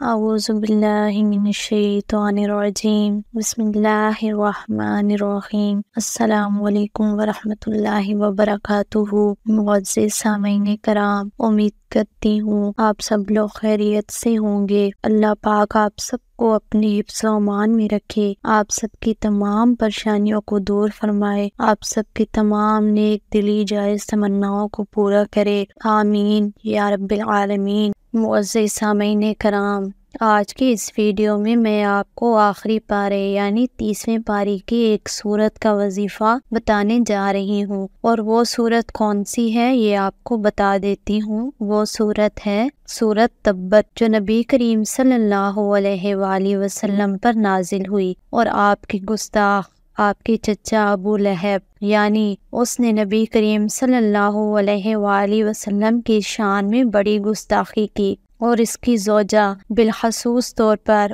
اعوذ باللہ من الشیطان الرجیم بسم اللہ الرحمن الرحیم السلام علیکم ورحمۃ اللہ وبرکاتہ۔ معزز سامعین کرام، امید کرتی ہوں آپ سب لوگ خیریت سے ہوں گے۔ اللہ پاک آپ سب کو اپنے حفظ و امان میں رکھے، آپ سب کی تمام پریشانیوں کو دور فرمائے، آپ سب کی تمام نیک دلی جائز تمناؤں کو پورا کرے، آمین یا رب العالمین۔ معزز سامعین کرام، آج کے اس ویڈیو میں آپ کو آخری پارے یعنی 30ویں پاری کی ایک سورت کا وظیفہ بتانے جا رہی ہوں، اور وہ سورت کون سی ہے یہ آپ کو بتا دیتی ہوں۔ وہ سورت ہے سورت تبت، جو نبی کریم صلی اللہ علیہ وآلہ وسلم پر نازل ہوئی، اور آپ کے گستاخ آپ کے چچا ابو لہب یعنی اس نے نبی کریم صلی اللہ علیہ وآلہ وسلم کی شان میں بڑی گستاخی کی، اور اس کی زوجہ بالخصوص طور پر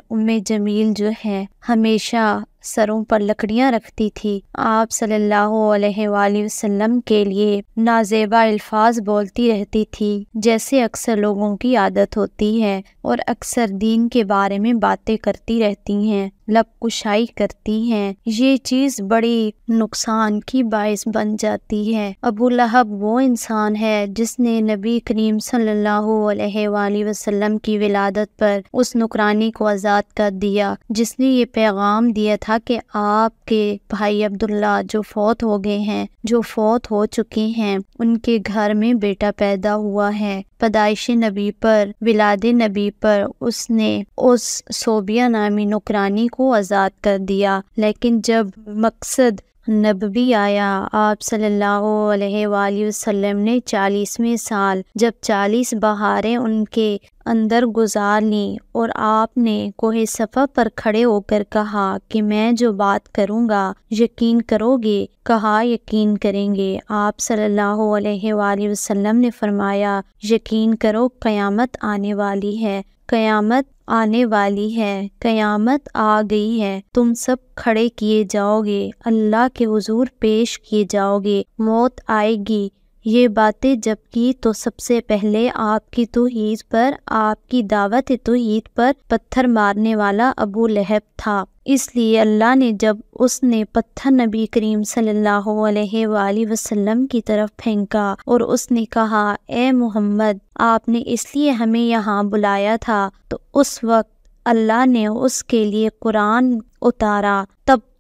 جمیل جو ہے ہمیشہ سروں پر لکڑیاں رکھتی تھی، آپ صلی اللہ علیہ وآلہ وسلم کے لیے نازیبا الفاظ بولتی رہتی تھی، جیسے اکثر لوگوں کی عادت ہوتی ہے، اور اکثر دین کے بارے میں باتیں کرتی رہتی ہیں، لب کشائی کرتی ہیں۔ یہ چیز بڑی نقصان کی باعث بن جاتی ہے۔ ابو لہب وہ انسان ہے جس نے نبی کریم صلی اللہ علیہ وآلہ وسلم کی ولادت پر اس نکرانی کو آزاد کر دیا، جس نے یہ پیغام دیا تھا کہ آپ کے بھائی عبداللہ جو فوت ہو گئے ہیں، جو فوت ہو چکے ہیں، ان کے گھر میں بیٹا پیدا ہوا ہے۔ پیدائش نبی پر، ولاد نبی پر اس نے اس صوبیہ نامی نکرانی کو آزاد کر دیا، لیکن جب مقصد نبوی آیا، آپ صلی اللہ علیہ وآلہ وسلم نے 40ویں سال جب 40 بہاریں ان کے اندر گزار لیں، اور آپ نے کوہ صفا پر کھڑے ہو کر کہا کہ میں جو بات کروں گا یقین کرو گے؟ کہا یقین کریں گے۔ آپ صلی اللہ علیہ وآلہ وسلم نے فرمایا یقین کرو، قیامت آنے والی ہے، قیامت آنے والی ہے، قیامت آ گئی ہے، تم سب کھڑے کیے جاؤ گے، اللہ کے حضور پیش کیے جاؤ گے، موت آئے گی۔ یہ باتیں جب کی تو سب سے پہلے آپ کی توحید پر، آپ کی دعوت توحید پر پتھر مارنے والا ابو لہب تھا، اس لیے اللہ نے جب اس نے پتھر نبی کریم صلی اللہ علیہ وآلہ وسلم کی طرف پھینکا اور اس نے کہا اے محمد، آپ نے اس لیے ہمیں یہاں بلایا تھا، تو اس وقت اللہ نے اس کے لیے قرآن اتارا،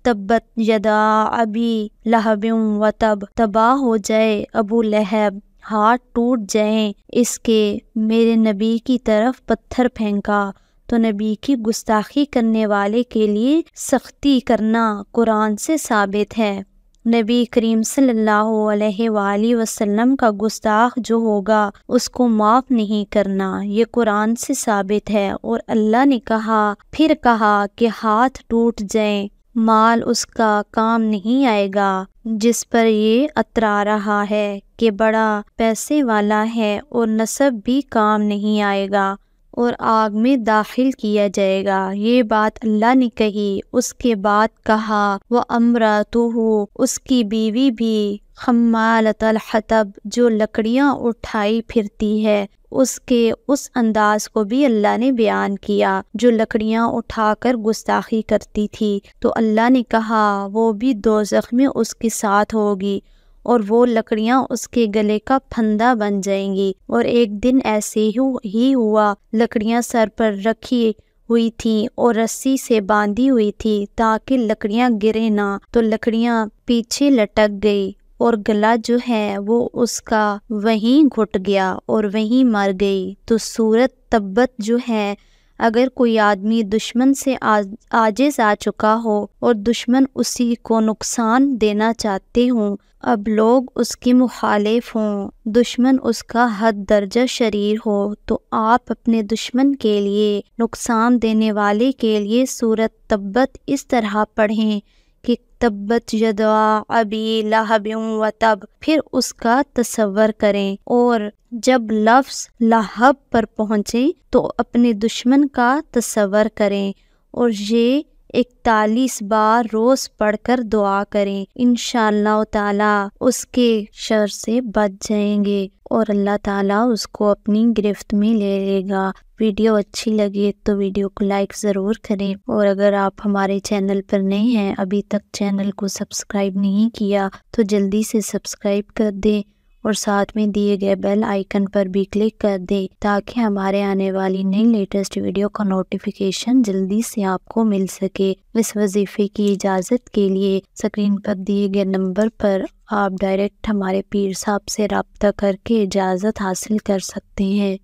تبت یدا ابی لہب و تب، تباہ ہو جائے ابو لہب، ہاتھ ٹوٹ جائیں اس کے، میرے نبی کی طرف پتھر پھینکا۔ تو نبی کی گستاخی کرنے والے کے لیے سختی کرنا قرآن سے ثابت ہے۔ نبی کریم صلی اللہ علیہ وآلہ وسلم کا گستاخ جو ہوگا اس کو معاف نہیں کرنا، یہ قرآن سے ثابت ہے۔ اور اللہ نے کہا، پھر کہا کہ ہاتھ ٹوٹ جائیں، مال اس کا کام نہیں آئے گا جس پر یہ اترا رہا ہے کہ بڑا پیسے والا ہے، اور نسب بھی کام نہیں آئے گا، اور آگ میں داخل کیا جائے گا۔ یہ بات اللہ نے کہی۔ اس کے بعد کہا وَأَمْرَأَتُهُ، اس کی بیوی بھی حَمَّالَةَ الْحَطَبِ، جو لکڑیاں اٹھائی پھرتی ہے، اس کے اس انداز کو بھی اللہ نے بیان کیا، جو لکڑیاں اٹھا کر گستاخی کرتی تھی۔ تو اللہ نے کہا وہ بھی دوزخ میں اس کے ساتھ ہوگی، اور وہ لکڑیاں اس کے گلے کا پھندا بن جائیں گی۔ اور ایک دن ایسے ہی ہوا، لکڑیاں سر پر رکھی ہوئی تھیں اور رسی سے باندھی ہوئی تھی تاکہ لکڑیاں گرے نہ، تو لکڑیاں پیچھے لٹک گئی، اور گلا جو ہے وہ اس کا وہیں گھٹ گیا اور وہیں مر گئی۔ تو سورت تبت جو ہے، اگر کوئی آدمی دشمن سے عاجز آ چکا ہو اور دشمن اسی کو نقصان دینا چاہتے ہوں، اب لوگ اس کے مخالف ہوں، دشمن اس کا حد درجہ شریر ہو، تو آپ اپنے دشمن کے لیے، نقصان دینے والے کے لیے سورت تبت اس طرح پڑھیں کہ تبت یدا ابی لہب و تب، پھر اس کا تصور کریں، اور جب لفظ لہب پر پہنچے تو اپنے دشمن کا تصور کریں، اور یہ 41 بار روز پڑھ کر دعا کریں، انشاءاللہ تعالی اس کے شر سے بچ جائیں گے اور اللہ تعالیٰ اس کو اپنی گرفت میں لے لے گا۔ ویڈیو اچھی لگے تو ویڈیو کو لائک ضرور کریں، اور اگر آپ ہمارے چینل پر نئے ہیں، ابھی تک چینل کو سبسکرائب نہیں کیا تو جلدی سے سبسکرائب کر دیں اور ساتھ میں دیے گئے بیل آئیکن پر بھی کلک کر دیں تاکہ ہمارے آنے والی نئی لیٹسٹ ویڈیو کا نوٹیفیکیشن جلدی سے آپ کو مل سکے۔ اس وظیفے کی اجازت کے لیے اسکرین پر دیے گئے نمبر پر آپ ڈائریکٹ ہمارے پیر صاحب سے رابطہ کر کے اجازت حاصل کر سکتے ہیں۔